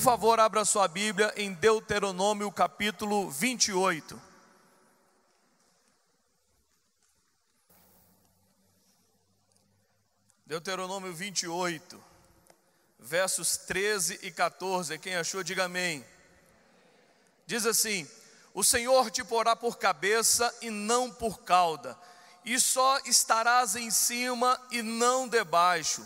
Por favor, abra sua Bíblia em Deuteronômio capítulo 28. Deuteronômio 28, versos 13 e 14. Quem achou, diga amém. Diz assim: o Senhor te porá por cabeça e não por cauda, e só estarás em cima e não debaixo,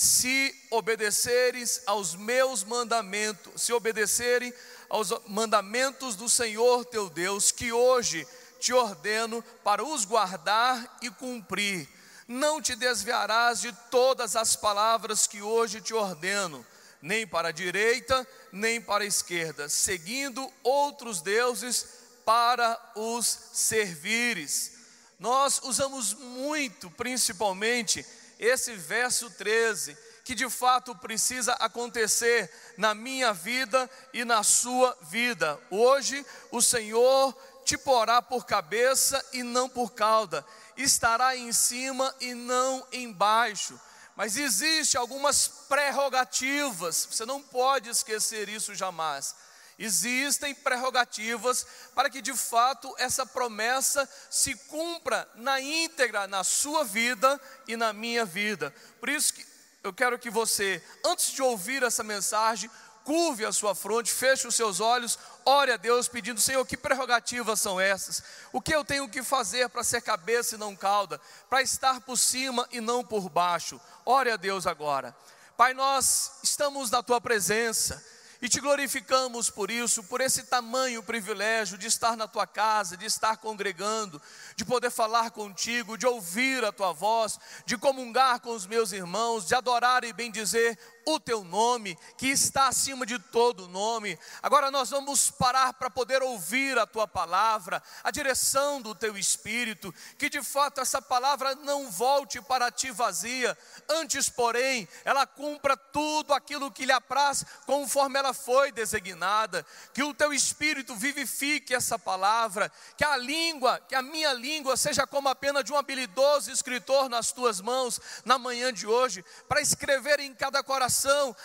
se obedeceres aos meus mandamentos, se obedecerem aos mandamentos do Senhor teu Deus, que hoje te ordeno para os guardar e cumprir. Não te desviarás de todas as palavras que hoje te ordeno, nem para a direita, nem para a esquerda, seguindo outros deuses para os servires. Nós usamos muito, principalmente, esse verso 13, que de fato precisa acontecer na minha vida e na sua vida. Hoje o Senhor te porá por cabeça e não por cauda, estará em cima e não embaixo. Mas existe algumas prerrogativas, você não pode esquecer isso jamais. Existem prerrogativas para que de fato essa promessa se cumpra na íntegra, na sua vida e na minha vida. Por isso que eu quero que você, antes de ouvir essa mensagem, curve a sua fronte, feche os seus olhos, ore a Deus pedindo: Senhor, que prerrogativas são essas? O que eu tenho que fazer para ser cabeça e não cauda? Para estar por cima e não por baixo? Ore a Deus agora. Pai, nós estamos na Tua presença e te glorificamos por isso, por esse tamanho privilégio de estar na Tua casa, de estar congregando, de poder falar contigo, de ouvir a Tua voz, de comungar com os meus irmãos, de adorar e bendizer o Teu nome, que está acima de todo nome. Agora nós vamos parar para poder ouvir a Tua palavra, a direção do Teu Espírito, que de fato essa palavra não volte para Ti vazia, antes porém, ela cumpra tudo aquilo que lhe apraz, conforme ela foi designada. Que o Teu Espírito vivifique essa palavra, que a minha língua seja como a pena de um habilidoso escritor nas Tuas mãos, na manhã de hoje, para escrever em cada coração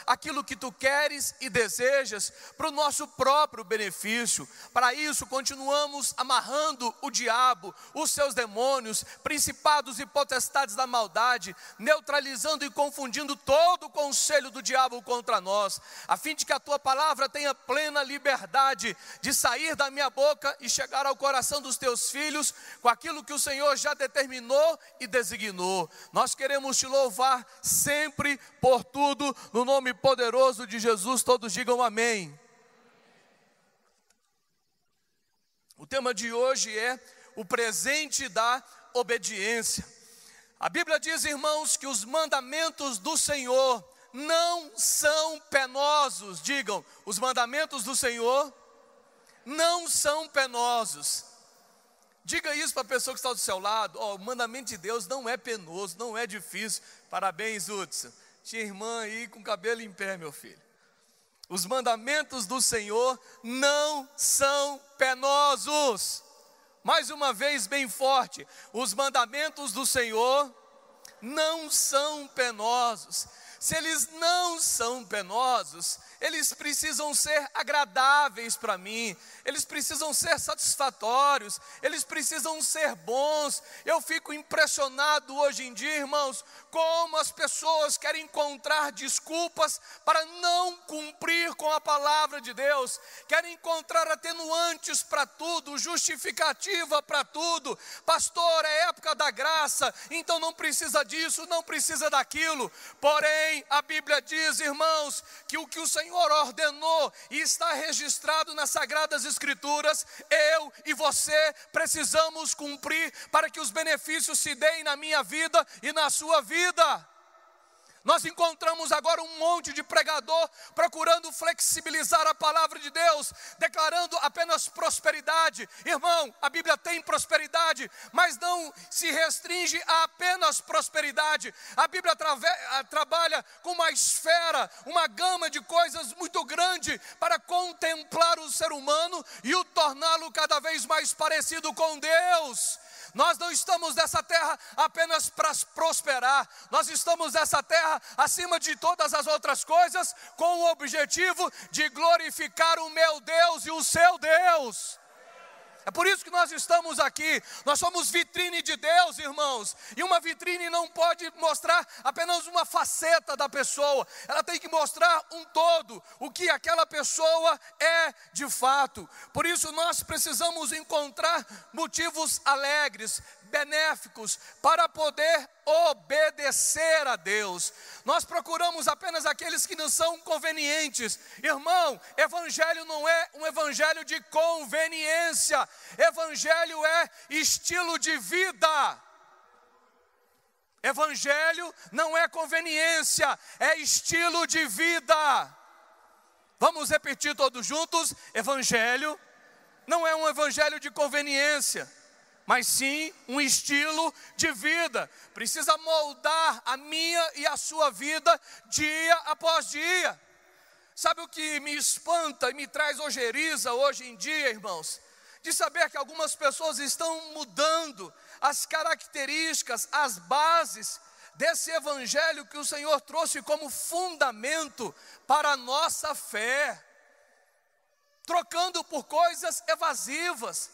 aquilo que Tu queres e desejas, para o nosso próprio benefício. Para isso continuamos amarrando o diabo, os seus demônios, principados e potestades da maldade, neutralizando e confundindo todo o conselho do diabo contra nós, a fim de que a Tua palavra tenha plena liberdade de sair da minha boca e chegar ao coração dos Teus filhos, com aquilo que o Senhor já determinou e designou. Nós queremos Te louvar sempre por tudo, no nome poderoso de Jesus. Todos digam amém. O tema de hoje é o presente da obediência. A Bíblia diz, irmãos, que os mandamentos do Senhor não são penosos. Digam, os mandamentos do Senhor não são penosos. Diga isso para a pessoa que está do seu lado. O mandamento de Deus não é penoso, não é difícil. Parabéns, Hudson. Tinha irmã aí com cabelo em pé, meu filho. Os mandamentos do Senhor não são penosos. Mais uma vez, bem forte: os mandamentos do Senhor não são penosos. Se eles não são penosos, eles precisam ser agradáveis para mim, eles precisam ser satisfatórios, eles precisam ser bons. Eu fico impressionado hoje em dia, irmãos, como as pessoas querem encontrar desculpas para não cumprir com a palavra de Deus, querem encontrar atenuantes para tudo, justificativa para tudo. Pastor, é época da graça, então não precisa disso, não precisa daquilo. Porém, a Bíblia diz, irmãos, que o que o Senhor ordenou e está registrado nas Sagradas Escrituras, eu e você precisamos cumprir para que os benefícios se deem na minha vida e na sua vida. Nós encontramos agora um monte de pregador procurando flexibilizar a palavra de Deus, declarando apenas prosperidade. Irmão, a Bíblia tem prosperidade, mas não se restringe a apenas prosperidade. A Bíblia trabalha com uma esfera, uma gama de coisas muito grande para contemplar o ser humano e o torná-lo cada vez mais parecido com Deus. Nós não estamos nessa terra apenas para prosperar. Nós estamos nessa terra, acima de todas as outras coisas, com o objetivo de glorificar o meu Deus e o seu Deus. É por isso que nós estamos aqui. Nós somos vitrine de Deus, irmãos. E uma vitrine não pode mostrar apenas uma faceta da pessoa. Ela tem que mostrar um todo, o que aquela pessoa é de fato. Por isso nós precisamos encontrar motivos alegres, benéficos, para poder obedecer a Deus. Nós procuramos apenas aqueles que não são convenientes. Irmão, evangelho não é um evangelho de conveniência. Evangelho é estilo de vida. Evangelho não é conveniência, é estilo de vida. Vamos repetir todos juntos: evangelho não é um evangelho de conveniência, mas sim um estilo de vida. Precisa moldar a minha e a sua vida dia após dia. Sabe o que me espanta e me traz ojeriza hoje em dia, irmãos? De saber que algumas pessoas estão mudando as características, as bases desse evangelho que o Senhor trouxe como fundamento para a nossa fé, trocando por coisas evasivas,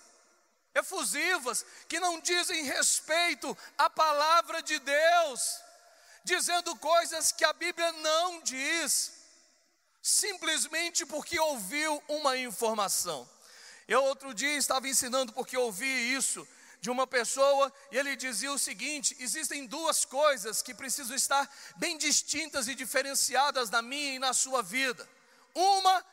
efusivas, que não dizem respeito à palavra de Deus, dizendo coisas que a Bíblia não diz, simplesmente porque ouviu uma informação. Eu outro dia estava ensinando porque ouvi isso de uma pessoa, e ele dizia o seguinte: existem duas coisas que precisam estar bem distintas e diferenciadas na minha e na sua vida. Uma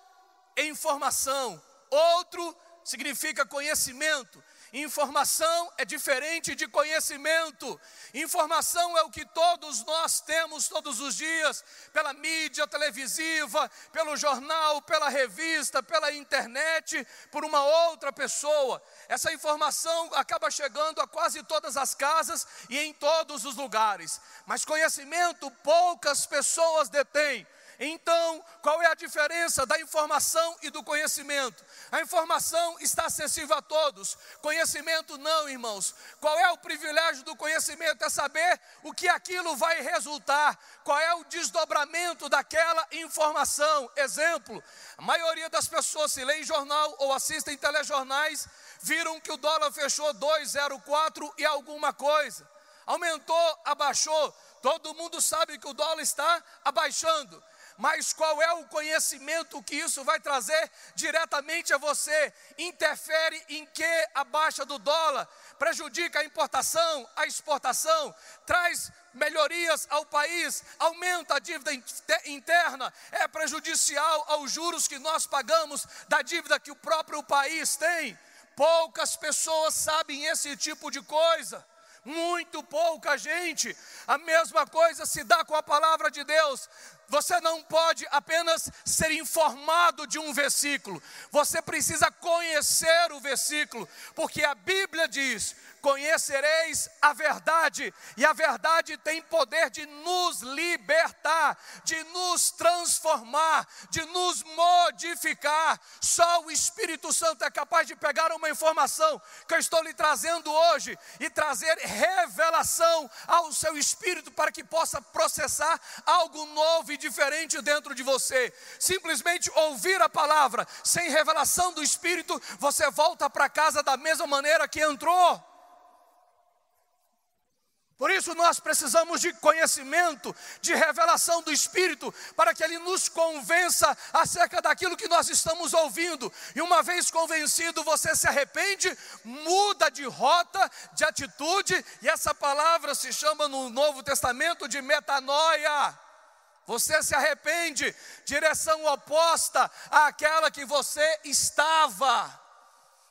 é informação, outro significa conhecimento. Informação é diferente de conhecimento. Informação é o que todos nós temos todos os dias, pela mídia televisiva, pelo jornal, pela revista, pela internet, por uma outra pessoa. Essa informação acaba chegando a quase todas as casas e em todos os lugares. Mas conhecimento poucas pessoas detêm. Então, qual é a diferença da informação e do conhecimento? A informação está acessível a todos, conhecimento não, irmãos. Qual é o privilégio do conhecimento? É saber o que aquilo vai resultar, qual é o desdobramento daquela informação. Exemplo, a maioria das pessoas, se leem jornal ou assistem telejornais, viram que o dólar fechou 2,04 e alguma coisa. Aumentou, abaixou, todo mundo sabe que o dólar está abaixando. Mas qual é o conhecimento que isso vai trazer diretamente a você? Interfere em que a baixa do dólar? Prejudica a importação, a exportação? Traz melhorias ao país? Aumenta a dívida interna? É prejudicial aos juros que nós pagamos da dívida que o próprio país tem? Poucas pessoas sabem esse tipo de coisa. Muito pouca gente. A mesma coisa se dá com a palavra de Deus. Você não pode apenas ser informado de um versículo, você precisa conhecer o versículo, porque a Bíblia diz: conhecereis a verdade, e a verdade tem poder de nos libertar, de nos transformar, de nos modificar. Só o Espírito Santo é capaz de pegar uma informação que eu estou lhe trazendo hoje e trazer revelação ao seu espírito para que possa processar algo novo e diferente dentro de você. Simplesmente ouvir a palavra sem revelação do Espírito, você volta para casa da mesma maneira que entrou. Por isso nós precisamos de conhecimento, de revelação do Espírito, para que Ele nos convença acerca daquilo que nós estamos ouvindo. E uma vez convencido, você se arrepende, muda de rota, de atitude, e essa palavra se chama no Novo Testamento de metanoia. Você se arrepende, direção oposta àquela que você estava.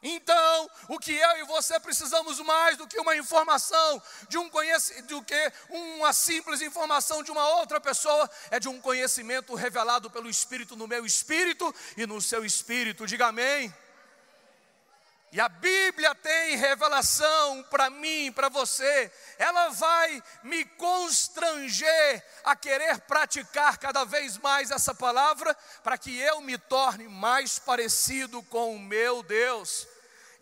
Então, o que eu e você precisamos mais do que uma informação, do que uma simples informação de uma outra pessoa, é de um conhecimento revelado pelo Espírito no meu espírito e no seu espírito. Diga amém. E a Bíblia tem revelação para mim, para você. Ela vai me constranger a querer praticar cada vez mais essa palavra, para que eu me torne mais parecido com o meu Deus.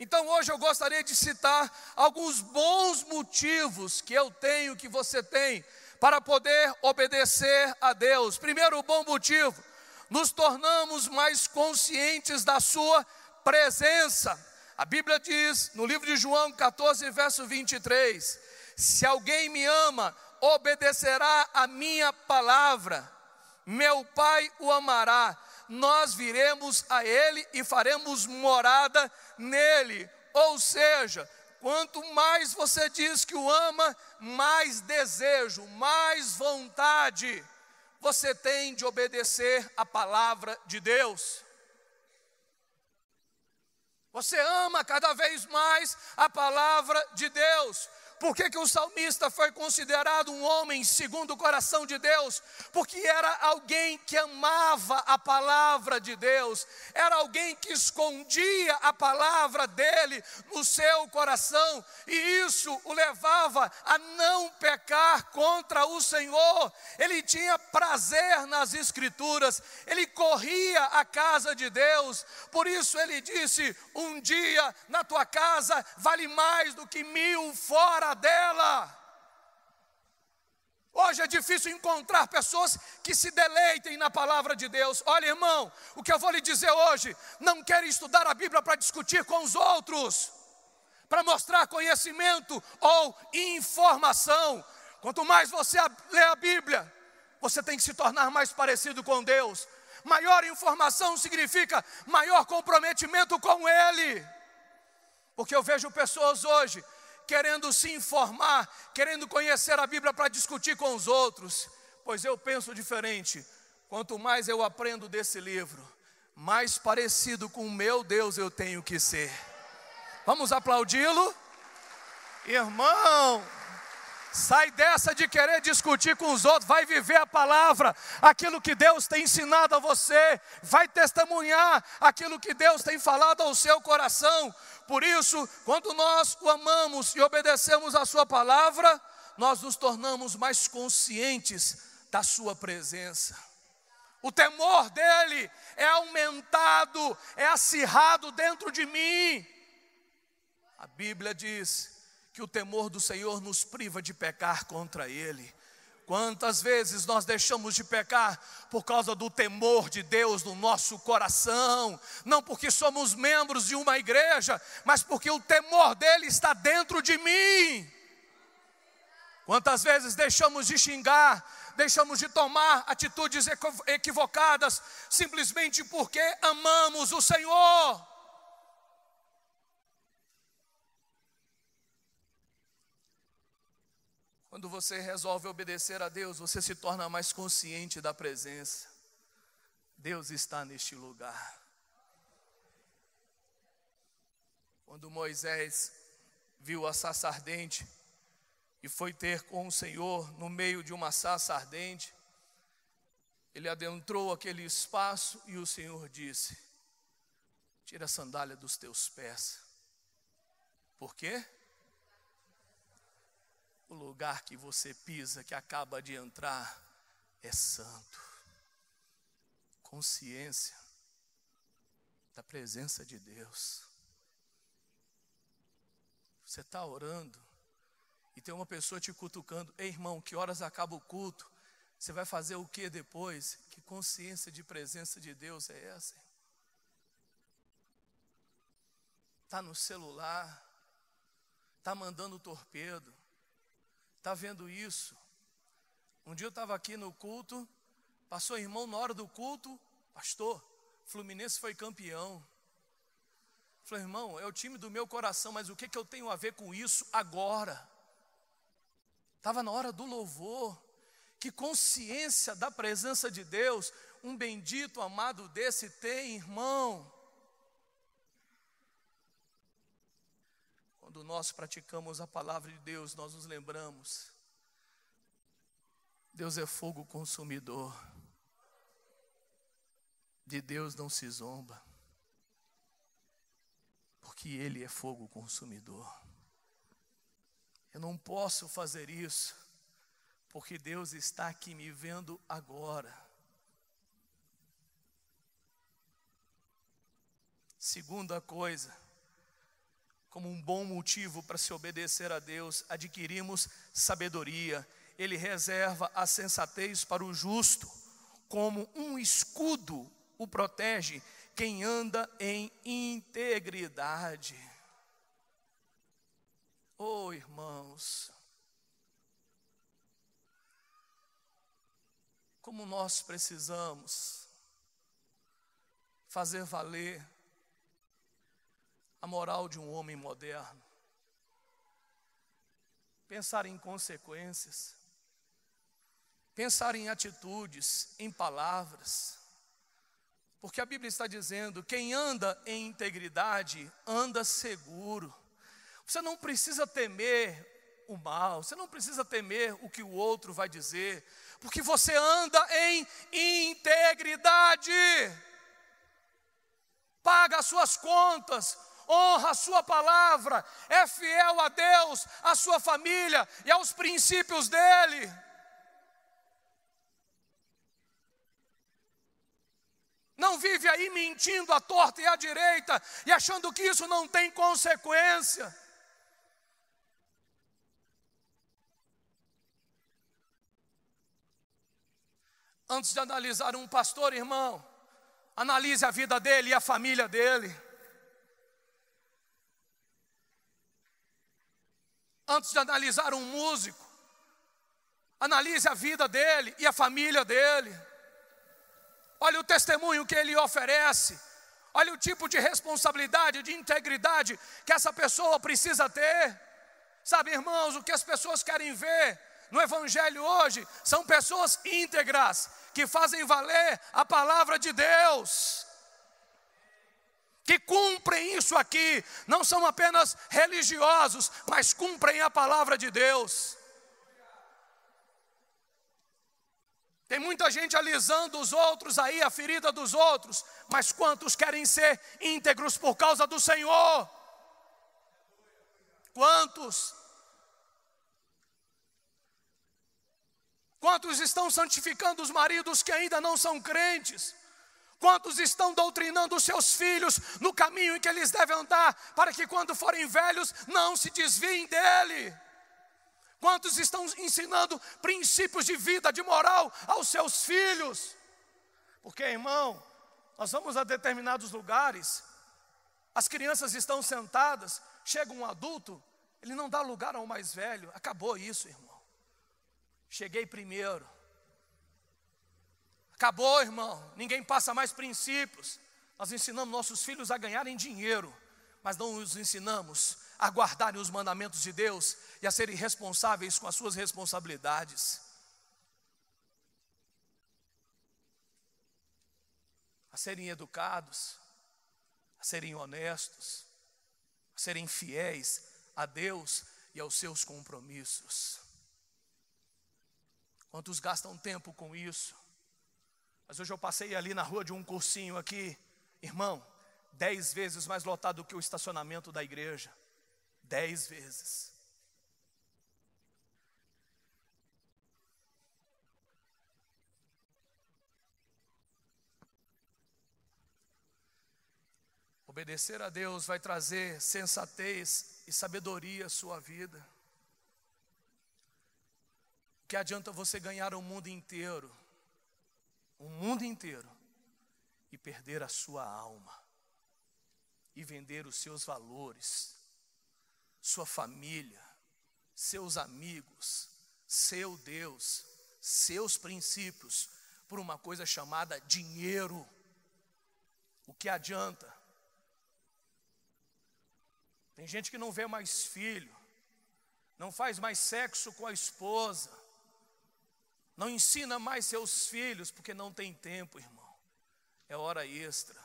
Então hoje eu gostaria de citar alguns bons motivos que eu tenho, que você tem, para poder obedecer a Deus. Primeiro bom motivo: nos tornamos mais conscientes da sua presença. A Bíblia diz no livro de João 14, verso 23, se alguém me ama, obedecerá a minha palavra, meu Pai o amará, nós viremos a ele e faremos morada nele. Ou seja, quanto mais você diz que o ama, mais desejo, mais vontade você tem de obedecer a palavra de Deus. Você ama cada vez mais a palavra de Deus. Por que o salmista foi considerado um homem segundo o coração de Deus? Porque era alguém que amava a palavra de Deus, era alguém que escondia a palavra dele no seu coração, e isso o levava a não pecar contra o Senhor. Ele tinha prazer nas Escrituras, ele corria à casa de Deus. Por isso ele disse: um dia na tua casa vale mais do que 1000 fora dela. Hoje é difícil encontrar pessoas que se deleitem na palavra de Deus. Olha, irmão, o que eu vou lhe dizer hoje: não quero estudar a Bíblia para discutir com os outros, para mostrar conhecimento ou informação. Quanto mais você lê a Bíblia, você tem que se tornar mais parecido com Deus. Maior informação significa maior comprometimento com Ele. Porque eu vejo pessoas hoje querendo se informar, querendo conhecer a Bíblia para discutir com os outros. Pois eu penso diferente. Quanto mais eu aprendo desse livro, mais parecido com o meu Deus eu tenho que ser. Vamos aplaudi-lo? Irmão, sai dessa de querer discutir com os outros, vai viver a palavra, aquilo que Deus tem ensinado a você, vai testemunhar aquilo que Deus tem falado ao seu coração. Por isso, quando nós o amamos e obedecemos a sua palavra, nós nos tornamos mais conscientes da sua presença. O temor dele é aumentado, é acirrado dentro de mim. A Bíblia diz que o temor do Senhor nos priva de pecar contra Ele. Quantas vezes nós deixamos de pecar por causa do temor de Deus no nosso coração? Não porque somos membros de uma igreja, mas porque o temor dEle está dentro de mim. Quantas vezes deixamos de xingar, deixamos de tomar atitudes equivocadas, simplesmente porque amamos o Senhor? Quando você resolve obedecer a Deus, você se torna mais consciente da presença. Deus está neste lugar. Quando Moisés viu a sarça ardente e foi ter com o Senhor no meio de uma sarça ardente, ele adentrou aquele espaço e o Senhor disse: tira a sandália dos teus pés. Por quê? O lugar que você pisa, que acaba de entrar, é santo. Consciência da presença de Deus. Você está orando e tem uma pessoa te cutucando: ei, irmão, que horas acaba o culto? Você vai fazer o que depois? Que consciência de presença de Deus é essa? Está no celular, está mandando torpedo. Está vendo isso? Um dia eu estava aqui no culto, passou irmão na hora do culto: pastor, Fluminense foi campeão. Eu falei: irmão, é o time do meu coração, mas o que eu tenho a ver com isso agora? Estava na hora do louvor. Que consciência da presença de Deus um bendito amado desse tem, irmão. Quando nós praticamos a palavra de Deus, nós nos lembramos: Deus é fogo consumidor. De Deus não se zomba, porque Ele é fogo consumidor. Eu não posso fazer isso, porque Deus está aqui me vendo agora. Segunda coisa: como um bom motivo para se obedecer a Deus, adquirimos sabedoria. Ele reserva a sensatez para o justo, como um escudo o protege quem anda em integridade. Oh, irmãos, como nós precisamos fazer valer a moral de um homem moderno, pensar em consequências, pensar em atitudes, em palavras, porque a Bíblia está dizendo: quem anda em integridade anda seguro. Você não precisa temer o mal, você não precisa temer o que o outro vai dizer, porque você anda em integridade, paga as suas contas, honra a sua palavra, é fiel a Deus, à sua família e aos princípios dele. Não vive aí mentindo à torta e à direita e achando que isso não tem consequência. Antes de analisar um pastor, irmão, analise a vida dele e a família dele. Antes de analisar um músico, analise a vida dele e a família dele. Olha o testemunho que ele oferece. Olha o tipo de responsabilidade, de integridade que essa pessoa precisa ter. Sabe, irmãos, o que as pessoas querem ver no Evangelho hoje são pessoas íntegras, que fazem valer a palavra de Deus, que cumprem isso aqui, não são apenas religiosos, mas cumprem a palavra de Deus. Tem muita gente alisando os outros aí, a ferida dos outros, mas quantos querem ser íntegros por causa do Senhor? Quantos? Quantos estão santificando os maridos que ainda não são crentes? Quantos estão doutrinando os seus filhos no caminho em que eles devem andar, para que quando forem velhos não se desviem dele? Quantos estão ensinando princípios de vida, de moral aos seus filhos? Porque, irmão, nós vamos a determinados lugares, as crianças estão sentadas, chega um adulto, ele não dá lugar ao mais velho. Acabou isso, irmão. Cheguei primeiro. Acabou, irmão. Ninguém passa mais princípios. Nós ensinamos nossos filhos a ganharem dinheiro, mas não os ensinamos a guardarem os mandamentos de Deus e a serem responsáveis com as suas responsabilidades. A serem educados, a serem honestos, a serem fiéis a Deus e aos seus compromissos. Quantos gastam tempo com isso? Mas hoje eu passei ali na rua de um cursinho aqui, irmão, 10 vezes mais lotado que o estacionamento da igreja. 10 vezes. Obedecer a Deus vai trazer sensatez e sabedoria à sua vida. Que adianta você ganhar o mundo inteiro, e perder a sua alma, e vender os seus valores, sua família, seus amigos, seu Deus, seus princípios, por uma coisa chamada dinheiro? O que adianta? Tem gente que não vê mais filho, não faz mais sexo com a esposa, não ensina mais seus filhos, porque não tem tempo, irmão. É hora extra,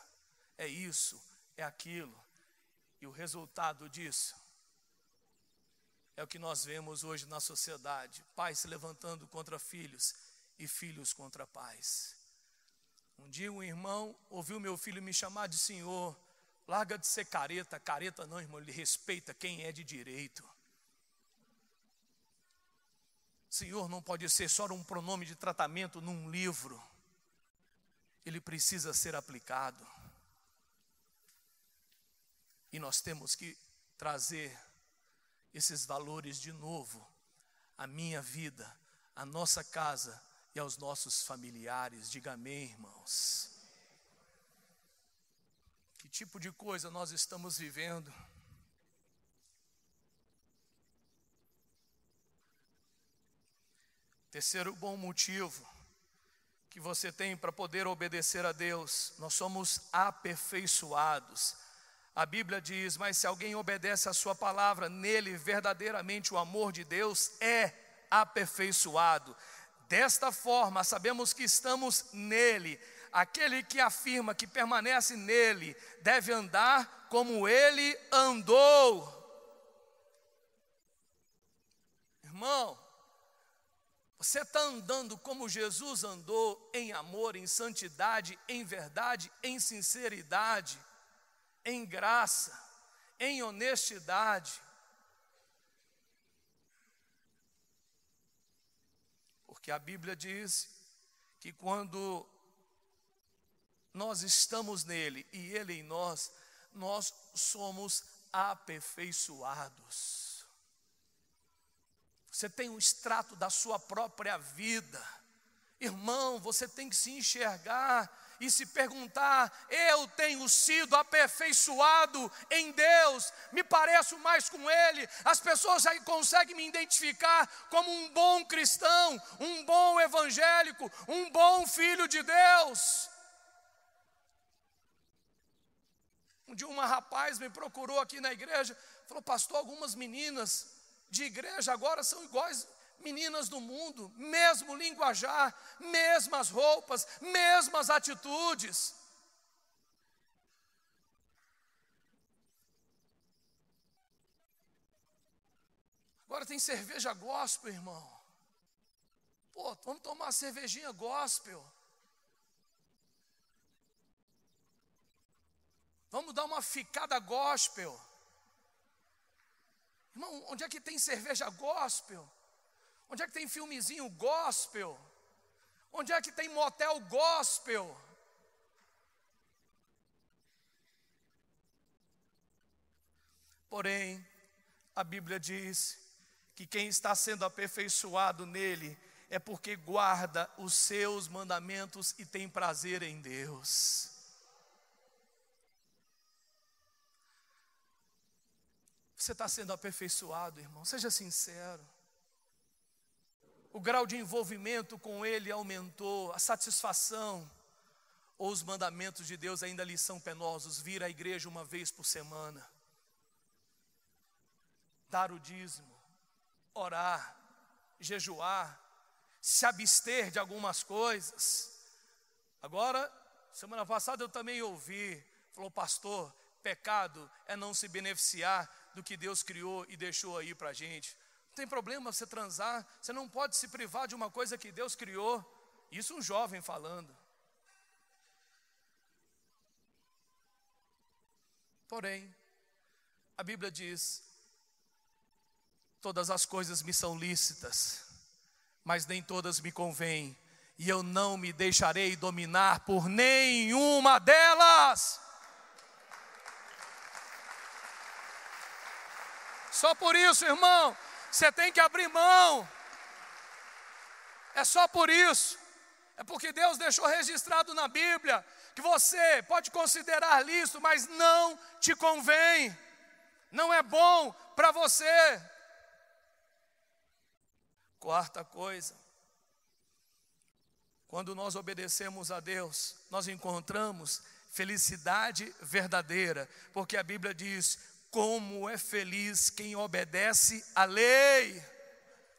é isso, é aquilo. E o resultado disso é o que nós vemos hoje na sociedade: pais se levantando contra filhos e filhos contra pais. Um dia um irmão ouviu meu filho me chamar de senhor. Larga de ser careta. Careta não, irmão, ele respeita quem é de direito. Senhor não pode ser só um pronome de tratamento num livro. Ele precisa ser aplicado. E nós temos que trazer esses valores de novo à minha vida, à nossa casa e aos nossos familiares. Diga amém, irmãos. Que tipo de coisa nós estamos vivendo? Terceiro bom motivo que você tem para poder obedecer a Deus: nós somos aperfeiçoados. A Bíblia diz: mas se alguém obedece a sua palavra, nele verdadeiramente o amor de Deus é aperfeiçoado. Desta forma, sabemos que estamos nele. Aquele que afirma que permanece nele deve andar como ele andou. Irmão, você está andando como Jesus andou, em amor, em santidade, em verdade, em sinceridade, em graça, em honestidade. Porque a Bíblia diz que quando nós estamos nele e ele em nós, nós somos aperfeiçoados. Você tem um extrato da sua própria vida. Irmão, você tem que se enxergar e se perguntar: eu tenho sido aperfeiçoado em Deus, me pareço mais com Ele. As pessoas aí conseguem me identificar como um bom cristão, um bom evangélico, um bom filho de Deus. Um dia um rapaz me procurou aqui na igreja, falou: pastor, algumas meninas de igreja agora são iguais meninas do mundo, mesmo linguajar, mesmas roupas, mesmas atitudes. Agora tem cerveja gospel, irmão. Pô, vamos tomar uma cervejinha gospel. Vamos dar uma ficada gospel. Irmão, onde é que tem cerveja gospel? Onde é que tem filmezinho gospel? Onde é que tem motel gospel? Porém, a Bíblia diz que quem está sendo aperfeiçoado nele é porque guarda os seus mandamentos e tem prazer em Deus. Você está sendo aperfeiçoado, irmão? Seja sincero. O grau de envolvimento com Ele aumentou, a satisfação, ou os mandamentos de Deus ainda lhe são penosos? Vir à igreja uma vez por semana, dar o dízimo, orar, jejuar, se abster de algumas coisas. Agora, semana passada eu também ouvi, falou: pastor, pecado é não se beneficiar do que Deus criou e deixou aí para a gente. Não tem problema você transar, você não pode se privar de uma coisa que Deus criou. Isso um jovem falando. Porém, a Bíblia diz: todas as coisas me são lícitas, mas nem todas me convêm, e eu não me deixarei dominar por nenhuma delas. Só por isso, irmão, você tem que abrir mão. É só por isso. É porque Deus deixou registrado na Bíblia que você pode considerar lícito, mas não te convém. Não é bom para você. Quarta coisa, quando nós obedecemos a Deus, nós encontramos felicidade verdadeira, porque a Bíblia diz: como é feliz quem obedece à lei.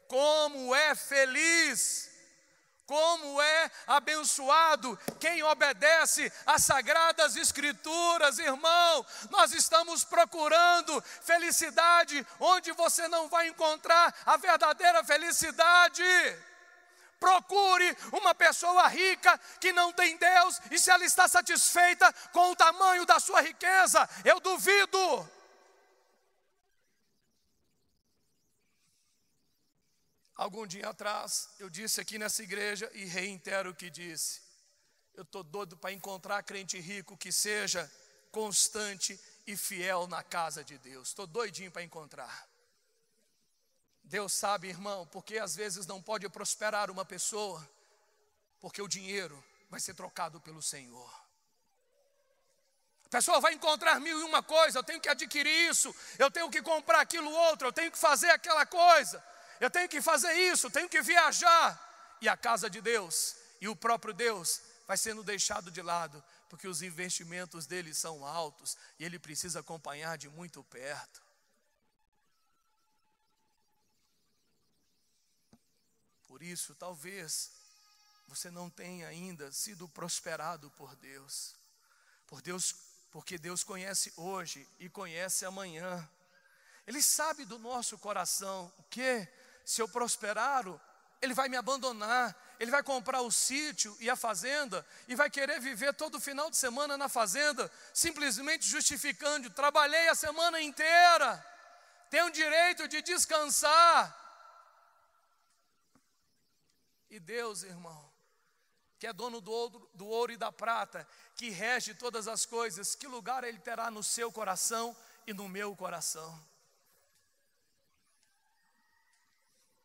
Como é feliz, como é abençoado quem obedece às sagradas escrituras. Irmão, nós estamos procurando felicidade onde você não vai encontrar a verdadeira felicidade. Procure uma pessoa rica que não tem Deus, e se ela está satisfeita com o tamanho da sua riqueza, eu duvido. Algum dia atrás, eu disse aqui nessa igreja e reitero o que disse: eu estou doido para encontrar crente rico que seja constante e fiel na casa de Deus. Estou doidinho para encontrar. Deus sabe, irmão, porque às vezes não pode prosperar uma pessoa, porque o dinheiro vai ser trocado pelo Senhor. A pessoa vai encontrar 1001 coisa, eu tenho que adquirir isso, eu tenho que comprar aquilo outro, eu tenho que fazer aquela coisa, eu tenho que fazer isso, eu tenho que viajar. E a casa de Deus e o próprio Deus vai sendo deixado de lado, porque os investimentos dele são altos e ele precisa acompanhar de muito perto. Por isso, talvez você não tenha ainda sido prosperado por Deus, porque Deus conhece hoje e conhece amanhã. Ele sabe do nosso coração o que, se eu prosperar, Ele vai me abandonar, Ele vai comprar o sítio e a fazenda e vai querer viver todo final de semana na fazenda, simplesmente justificando: trabalhei a semana inteira, tenho direito de descansar. E Deus, irmão, que é dono do ouro e da prata, que rege todas as coisas, que lugar Ele terá no seu coração e no meu coração?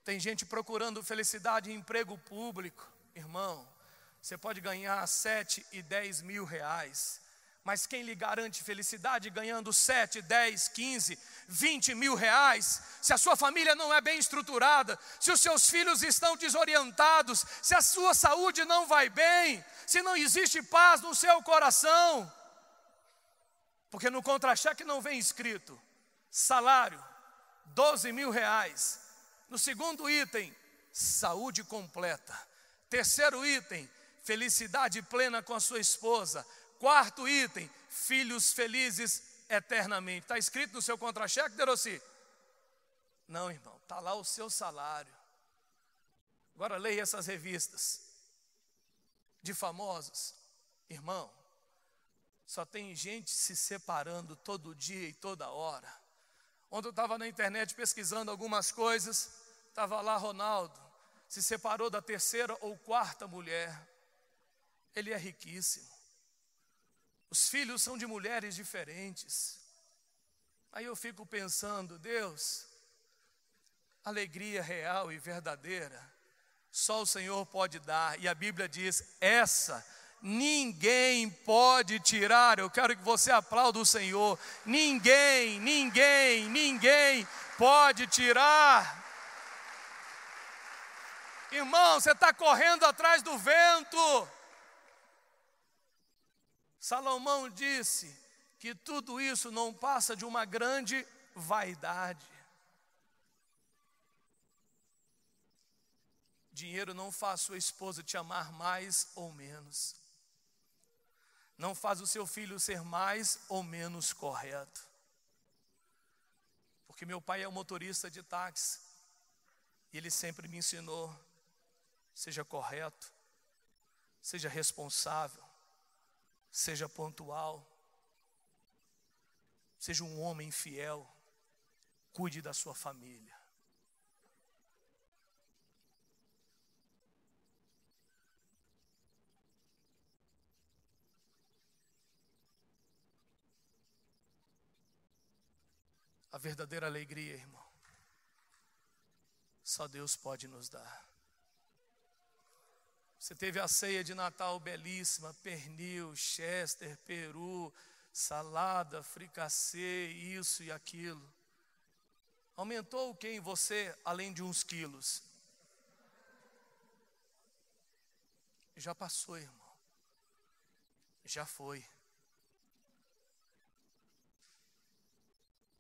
Tem gente procurando felicidade em emprego público. Irmão, você pode ganhar 7 e 10 mil reais, mas quem lhe garante felicidade ganhando 7, 10, 15, 20 mil reais, se a sua família não é bem estruturada, se os seus filhos estão desorientados, se a sua saúde não vai bem, se não existe paz no seu coração? Porque no contra-cheque não vem escrito salário, 12 mil reais. No segundo item, saúde completa. Terceiro item, felicidade plena com a sua esposa. Quarto item, filhos felizes eternamente. Está escrito no seu contra-cheque, Deroci? Não, irmão, está lá o seu salário. Agora leia essas revistas de famosos. Irmão, só tem gente se separando todo dia e toda hora. Ontem eu estava na internet pesquisando algumas coisas, estava lá Ronaldo, se separou da terceira ou quarta mulher. Ele é riquíssimo. Os filhos são de mulheres diferentes. Aí eu fico pensando: Deus, alegria real e verdadeira, só o Senhor pode dar. E a Bíblia diz: essa ninguém pode tirar. Eu quero que você aplaude o Senhor. Ninguém pode tirar. Irmão, você está correndo atrás do vento. Salomão disse que tudo isso não passa de uma grande vaidade. Dinheiro não faz sua esposa te amar mais ou menos. Não faz o seu filho ser mais ou menos correto. Porque meu pai é um motorista de táxi. E ele sempre me ensinou: seja correto, seja responsável, seja pontual, seja um homem fiel, cuide da sua família. A verdadeira alegria, irmão, só Deus pode nos dar. Você teve a ceia de Natal belíssima, pernil, chester, peru, salada, fricassê, isso e aquilo. Aumentou o que em você, além de uns quilos? Já passou, irmão. Já foi.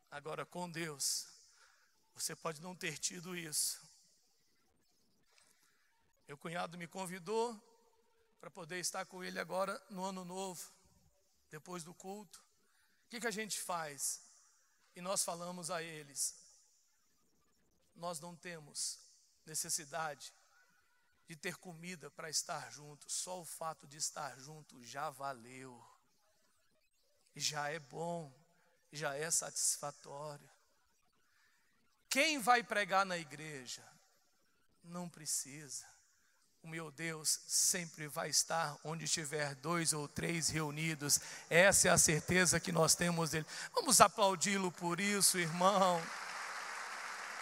Agora, com Deus, você pode não ter tido isso. Meu cunhado me convidou para poder estar com ele agora no ano novo, depois do culto. O que a gente faz? E nós falamos a eles: nós não temos necessidade de ter comida para estar juntos. Só o fato de estar junto já valeu. Já é bom, já é satisfatório. Quem vai pregar na igreja? Não precisa. o meu Deus sempre vai estar onde estiver 2 ou 3 reunidos. Essa é a certeza que nós temos dele. Vamos aplaudi-lo por isso, irmão.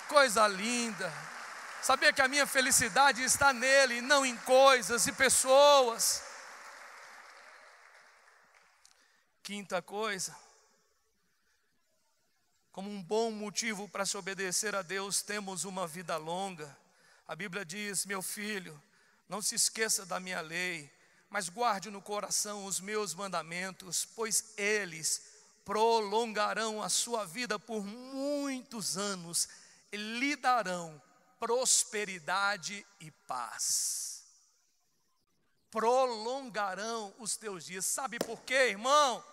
Coisa linda. Saber que a minha felicidade está nele, não em coisas e pessoas. Quinta coisa, como um bom motivo para se obedecer a Deus, temos uma vida longa. A Bíblia diz: meu filho, não se esqueça da minha lei, mas guarde no coração os meus mandamentos, pois eles prolongarão a sua vida por muitos anos e lhe darão prosperidade e paz. Prolongarão os teus dias. Sabe por quê, irmão?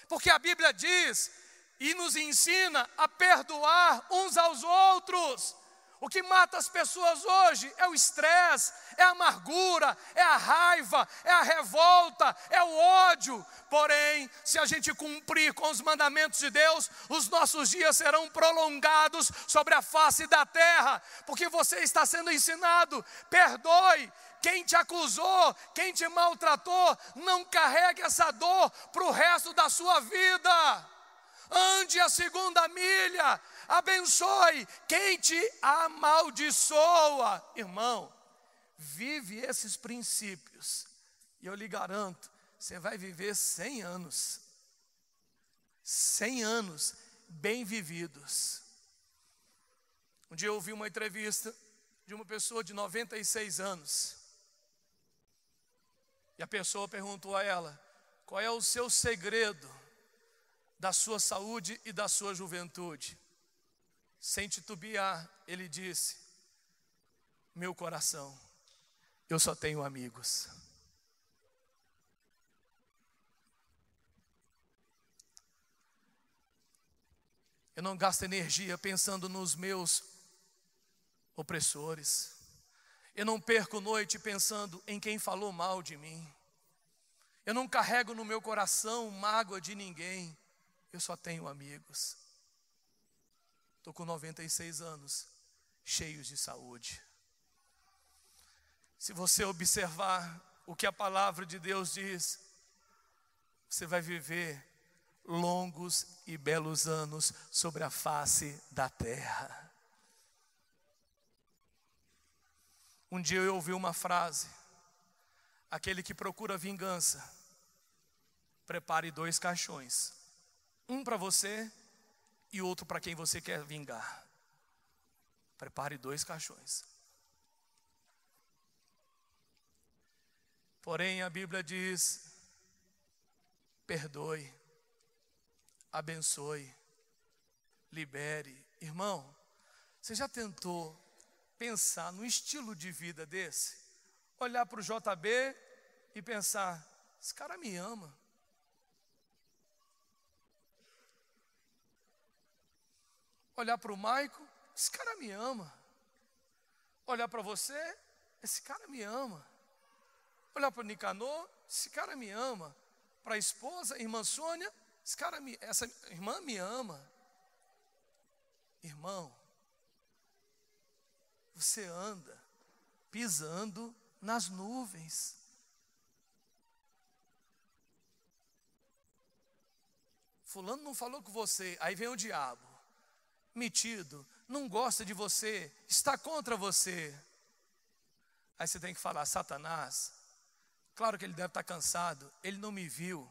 Porque a Bíblia diz e nos ensina a perdoar uns aos outros. O que mata as pessoas hoje é o estresse, é a amargura, é a raiva, é a revolta, é o ódio. Porém, se a gente cumprir com os mandamentos de Deus, os nossos dias serão prolongados sobre a face da terra, porque você está sendo ensinado: perdoe quem te acusou, quem te maltratou, não carregue essa dor para o resto da sua vida. Ande a segunda milha, abençoe quem te amaldiçoa. Irmão, vive esses princípios e eu lhe garanto, você vai viver 100 anos. 100 anos bem vividos. Um dia eu ouvi uma entrevista de uma pessoa de 96 anos. E a pessoa perguntou a ela: qual é o seu segredo da sua saúde e da sua juventude? Sem titubear, ele disse: meu coração, eu só tenho amigos. Eu não gasto energia pensando nos meus opressores. Eu não perco noite pensando em quem falou mal de mim. Eu não carrego no meu coração mágoa de ninguém. Eu só tenho amigos. Estou com 96 anos, cheios de saúde. Se você observar o que a palavra de Deus diz, você vai viver longos e belos anos sobre a face da terra. Um dia eu ouvi uma frase: aquele que procura vingança, prepare 2 caixões, um para você e outro para quem você quer vingar. Prepare 2 caixões. Porém a Bíblia diz: perdoe, abençoe, libere. Irmão, você já tentou pensar no estilo de vida desse? Olhar para o JB e pensar: esse cara me ama. Olhar para o Maico: esse cara me ama. Olhar para você: esse cara me ama. Olhar para o Nicanor: esse cara me ama. Para a esposa, irmã Sônia: essa irmã me ama. Irmão, você anda pisando nas nuvens. Fulano não falou com você, aí vem o diabo, metido, não gosta de você, está contra você. Aí você tem que falar: Satanás, claro que ele deve estar cansado, ele não me viu.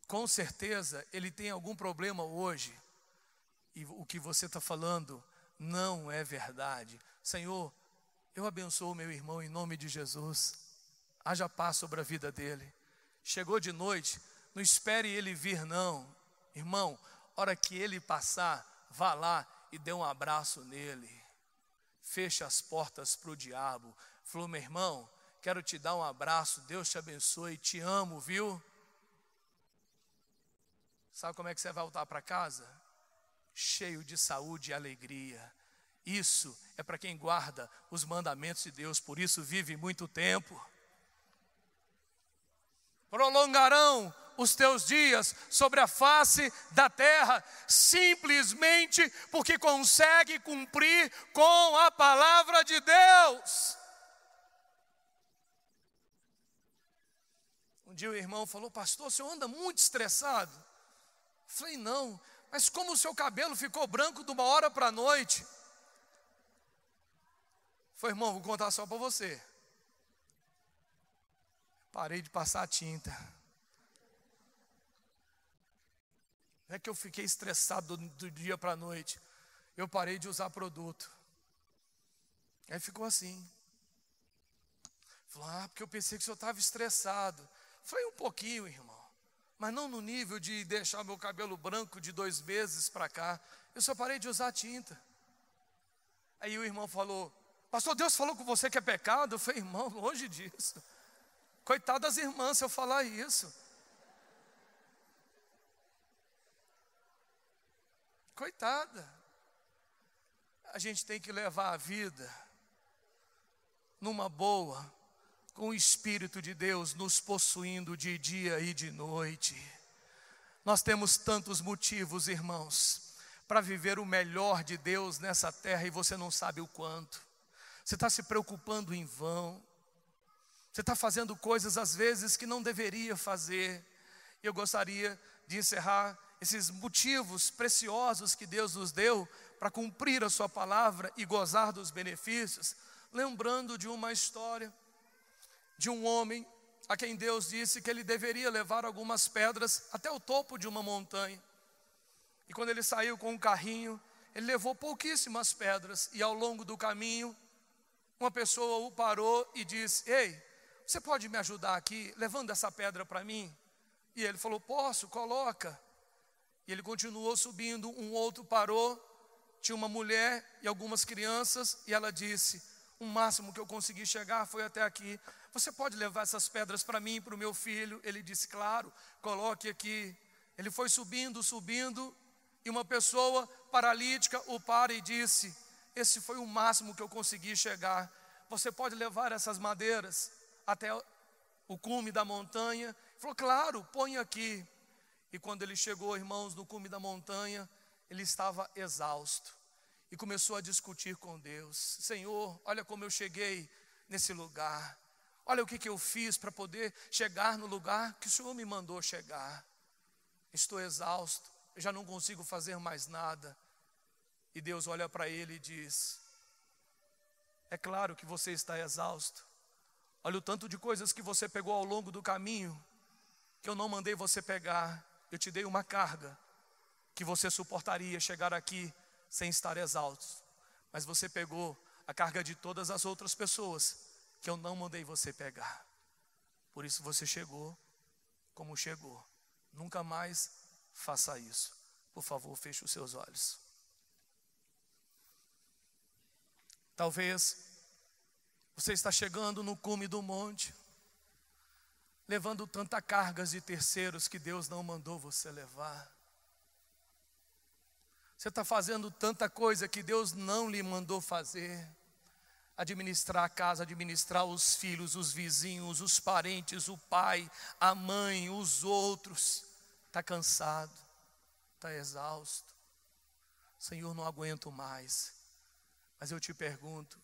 Com certeza ele tem algum problema hoje, e o que você está falando não é verdade. Senhor, eu abençoo o meu irmão em nome de Jesus. Haja paz sobre a vida dele. Chegou de noite, não espere ele vir não. Irmão, hora que ele passar, vá lá e dê um abraço nele. Feche as portas para o diabo. Falou: meu irmão, quero te dar um abraço, Deus te abençoe, te amo, viu? Sabe como é que você vai voltar para casa? Cheio de saúde e alegria. Isso é para quem guarda os mandamentos de Deus, por isso vive muito tempo. Prolongarão os teus dias sobre a face da terra, simplesmente porque consegue cumprir com a palavra de Deus. Um dia o irmão falou: pastor, o senhor anda muito estressado? Eu falei: não, mas como o seu cabelo ficou branco de uma hora para a noite? Foi, irmão, vou contar só para você. Parei de passar tinta. Não é que eu fiquei estressado do dia para a noite. Eu parei de usar produto. Aí ficou assim. Falou: porque eu pensei que o senhor estava estressado. Falei: um pouquinho, irmão. Mas não no nível de deixar meu cabelo branco de 2 meses para cá. Eu só parei de usar tinta. Aí o irmão falou: pastor, Deus falou com você que é pecado? Eu falei: irmão, longe disso. Coitado das irmãs se eu falar isso. Coitada. A gente tem que levar a vida numa boa, com o Espírito de Deus nos possuindo de dia e de noite. Nós temos tantos motivos, irmãos, para viver o melhor de Deus nessa terra e você não sabe o quanto. Você está se preocupando em vão. Você está fazendo coisas às vezes que não deveria fazer. Eu gostaria de encerrar esses motivos preciosos que Deus nos deu para cumprir a sua palavra e gozar dos benefícios, lembrando de uma história de um homem a quem Deus disse que ele deveria levar algumas pedras até o topo de uma montanha. E quando ele saiu com um carrinho, ele levou pouquíssimas pedras, e ao longo do caminho, uma pessoa o parou e disse: ei, você pode me ajudar aqui, levando essa pedra para mim? E ele falou: posso, coloca. E ele continuou subindo, um outro parou, tinha uma mulher e algumas crianças, e ela disse: o máximo que eu consegui chegar foi até aqui. Você pode levar essas pedras para mim e para o meu filho? Ele disse: claro, coloque aqui. Ele foi subindo, e uma pessoa paralítica o para e disse: esse foi o máximo que eu consegui chegar. Você pode levar essas madeiras até o cume da montanha? Ele falou: claro, põe aqui. E quando ele chegou, irmãos, no cume da montanha, ele estava exausto e começou a discutir com Deus: Senhor, olha como eu cheguei nesse lugar. Olha o que eu fiz para poder chegar no lugar que o Senhor me mandou chegar. Estou exausto, eu já não consigo fazer mais nada. E Deus olha para ele e diz: é claro que você está exausto. Olha o tanto de coisas que você pegou ao longo do caminho, que eu não mandei você pegar. Eu te dei uma carga que você suportaria chegar aqui sem estar exausto. Mas você pegou a carga de todas as outras pessoas que eu não mandei você pegar. Por isso você chegou como chegou. Nunca mais faça isso. Por favor, feche os seus olhos. Talvez você está chegando no cume do monte, levando tantas cargas de terceiros que Deus não mandou você levar. Você está fazendo tanta coisa que Deus não lhe mandou fazer. Administrar a casa, administrar os filhos, os vizinhos, os parentes, o pai, a mãe, os outros. Está cansado, está exausto. Senhor, não aguento mais. Mas eu te pergunto,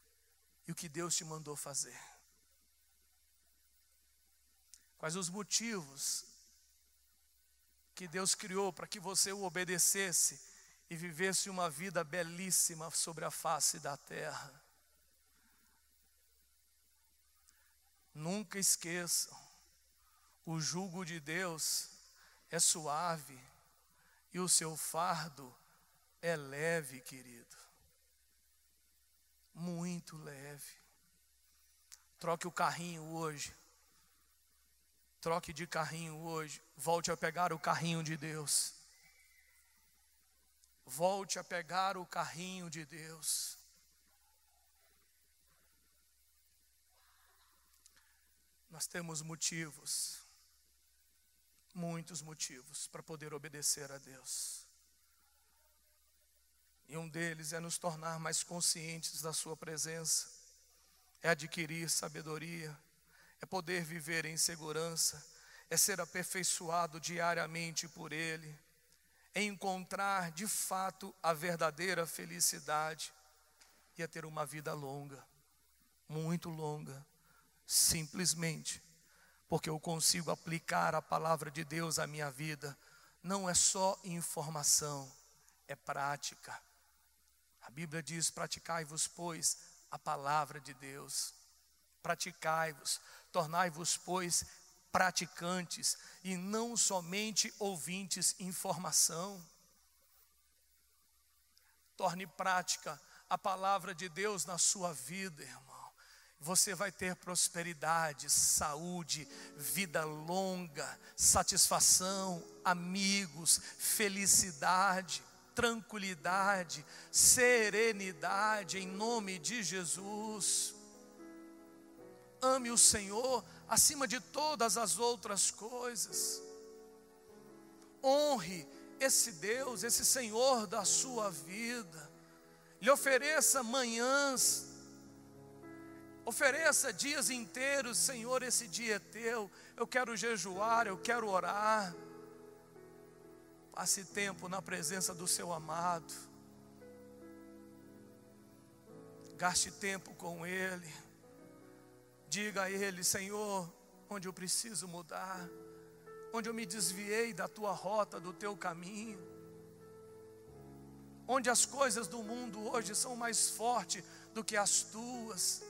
e o que Deus te mandou fazer? Quais os motivos que Deus criou para que você o obedecesse e vivesse uma vida belíssima sobre a face da terra? Nunca esqueçam, o jugo de Deus é suave e o seu fardo é leve, querido. Muito leve. Troque o carrinho hoje. Troque de carrinho hoje. Volte a pegar o carrinho de Deus. Volte a pegar o carrinho de Deus. Nós temos motivos, muitos motivos, para poder obedecer a Deus. E um deles é nos tornar mais conscientes da sua presença, é adquirir sabedoria, é poder viver em segurança, é ser aperfeiçoado diariamente por Ele, é encontrar de fato a verdadeira felicidade e é ter uma vida longa, muito longa, simplesmente porque eu consigo aplicar a palavra de Deus à minha vida. Não é só informação, é prática. A Bíblia diz: praticai-vos, pois, a palavra de Deus. Praticai-vos, tornai-vos, pois, praticantes e não somente ouvintes informação. Torne prática a palavra de Deus na sua vida, irmão. Você vai ter prosperidade, saúde, vida longa, satisfação, amigos, felicidade, tranquilidade, serenidade, em nome de Jesus. Ame o Senhor acima de todas as outras coisas. Honre esse Deus, esse Senhor da sua vida. Lhe ofereça manhãs, ofereça dias inteiros. Senhor, esse dia é teu, eu quero jejuar, eu quero orar. Passe tempo na presença do seu amado. Gaste tempo com Ele. Diga a Ele: Senhor, onde eu preciso mudar, onde eu me desviei da tua rota, do teu caminho, onde as coisas do mundo hoje são mais fortes do que as tuas.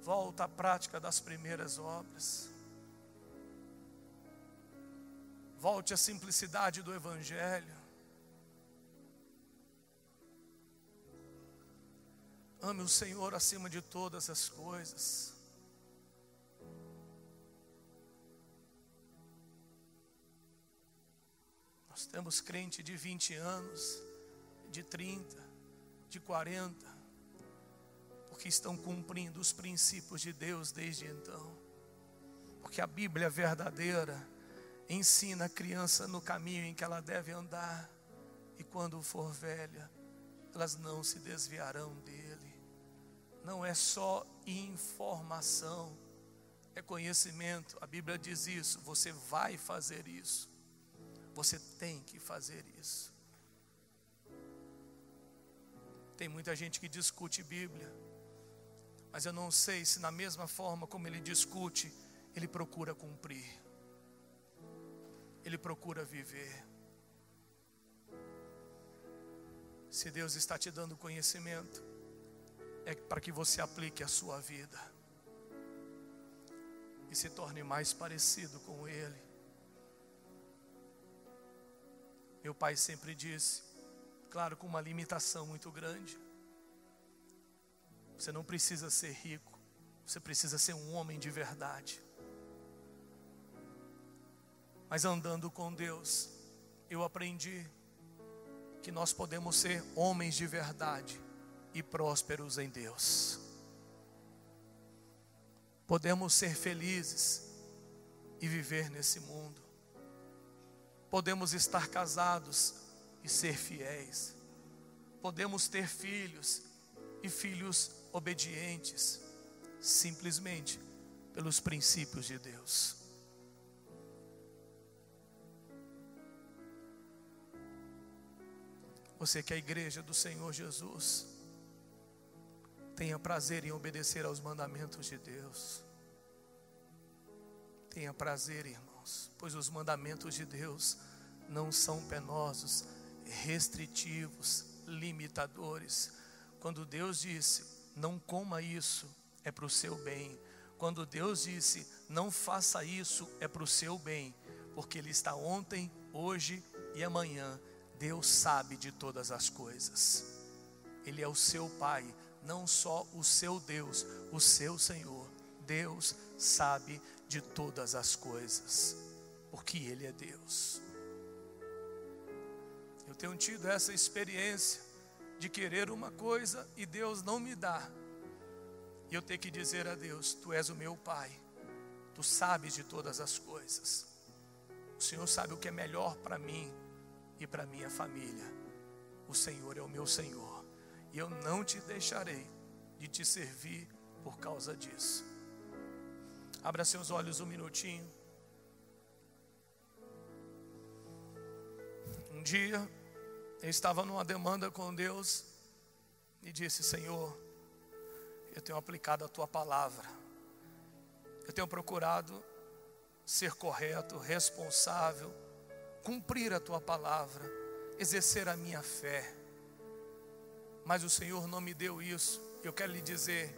Volta à prática das primeiras obras. Volte à simplicidade do Evangelho. Ame o Senhor acima de todas as coisas. Nós temos crente de 20 anos, de 30, de 40, porque estão cumprindo os princípios de Deus desde então. Porque a Bíblia verdadeira ensina a criança no caminho em que ela deve andar, e quando for velha, elas não se desviarão dele. Não é só informação, é conhecimento. A Bíblia diz isso: você vai fazer isso, você tem que fazer isso. Tem muita gente que discute Bíblia, mas eu não sei se na mesma forma como ele discute, ele procura cumprir, ele procura viver. Se Deus está te dando conhecimento, é para que você aplique a sua vida e se torne mais parecido com Ele. Meu pai sempre disse, claro, com uma limitação muito grande: você não precisa ser rico, você precisa ser um homem de verdade. Mas andando com Deus, eu aprendi que nós podemos ser homens de verdade e prósperos em Deus. Podemos ser felizes e viver nesse mundo. Podemos estar casados e ser fiéis. Podemos ter filhos e filhos obedientes, simplesmente pelos princípios de Deus. Você que é a igreja do Senhor Jesus, tenha prazer em obedecer aos mandamentos de Deus. Tenha prazer, irmãos, pois os mandamentos de Deus não são penosos, restritivos, limitadores. Quando Deus disse, não coma isso, é para o seu bem. Quando Deus disse, não faça isso, é para o seu bem, porque Ele está ontem, hoje e amanhã. Deus sabe de todas as coisas. Ele é o seu Pai, não só o seu Deus, o seu Senhor. Deus sabe de todas as coisas, porque Ele é Deus. Eu tenho tido essa experiência de querer uma coisa e Deus não me dá, e eu tenho que dizer a Deus: Tu és o meu Pai, Tu sabes de todas as coisas, o Senhor sabe o que é melhor para mim e para minha família. O Senhor é o meu Senhor, e eu não te deixarei de te servir por causa disso. Abra seus olhos um minutinho. Um dia eu estava numa demanda com Deus e disse: Senhor, eu tenho aplicado a tua palavra, eu tenho procurado ser correto, responsável, cumprir a tua palavra, exercer a minha fé, mas o Senhor não me deu isso. Eu quero lhe dizer,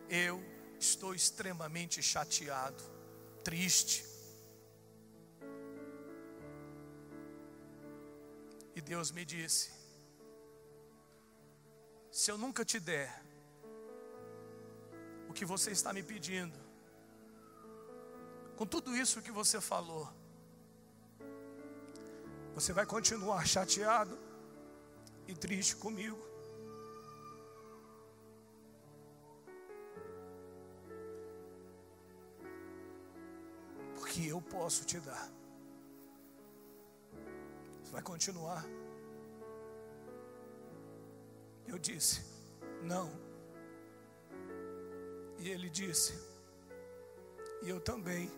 eu estou extremamente chateado, triste. E Deus me disse: se eu nunca te der o que você está me pedindo, com tudo isso que você falou, você vai continuar chateado e triste comigo? Porque eu posso te dar. Você vai continuar? Eu disse: não. E ele disse: e eu também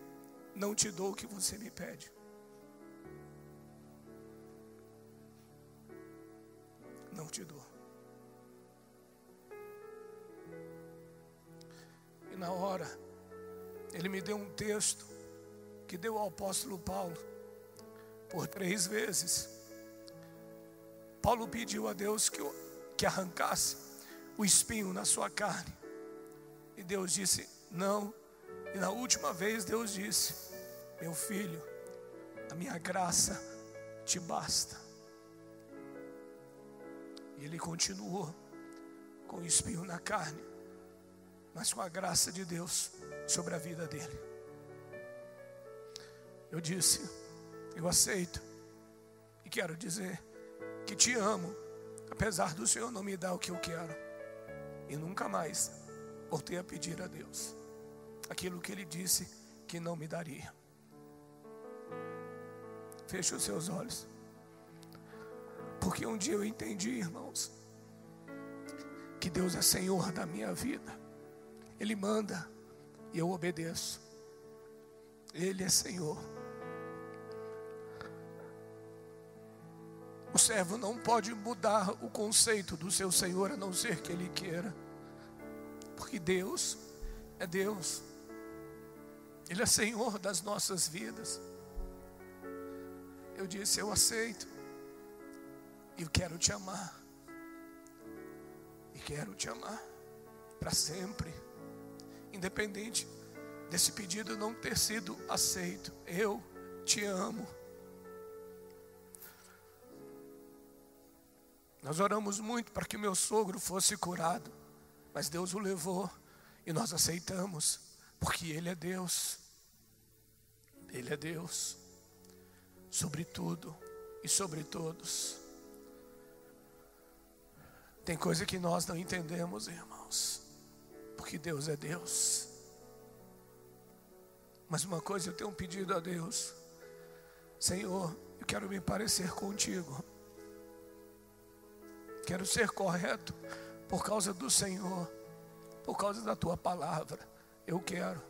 não te dou o que você me pede. Não te dou. E na hora, ele me deu um texto que deu ao apóstolo Paulo. Por 3 vezes Paulo pediu a Deus que arrancasse o espinho na sua carne, e Deus disse não. E na última vez Deus disse: meu filho, a minha graça te basta. E ele continuou com o espinho na carne, mas com a graça de Deus sobre a vida dele. Eu disse: eu aceito, e quero dizer que te amo, apesar do Senhor não me dar o que eu quero. E nunca mais voltei a pedir a Deus aquilo que Ele disse que não me daria. Feche os seus olhos. Porque um dia eu entendi, irmãos, que Deus é Senhor da minha vida. Ele manda e eu obedeço. Ele é Senhor. O servo não pode mudar o conceito do seu Senhor, a não ser que Ele queira. Porque Deus é Deus. Ele é Senhor das nossas vidas. Eu disse: eu aceito. E quero te amar. E quero te amar para sempre. Independente desse pedido não ter sido aceito, eu te amo. Nós oramos muito para que meu sogro fosse curado, mas Deus o levou e nós aceitamos, porque Ele é Deus. Ele é Deus sobre tudo e sobre todos. Tem coisa que nós não entendemos, irmãos, porque Deus é Deus. Mas uma coisa eu tenho pedido a Deus: Senhor, eu quero me parecer contigo. Quero ser correto por causa do Senhor, por causa da tua palavra. Eu quero,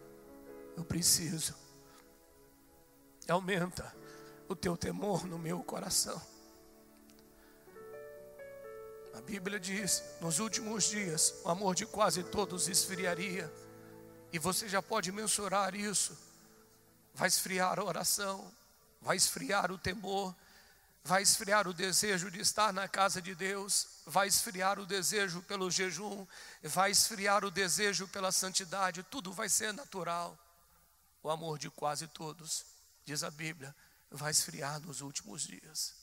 eu preciso. Aumenta o teu temor no meu coração. A Bíblia diz: nos últimos dias o amor de quase todos esfriaria. E você já pode mensurar isso. Vai esfriar a oração, vai esfriar o temor, vai esfriar o desejo de estar na casa de Deus, vai esfriar o desejo pelo jejum, vai esfriar o desejo pela santidade. Tudo vai ser natural. O amor de quase todos, diz a Bíblia, vai esfriar nos últimos dias.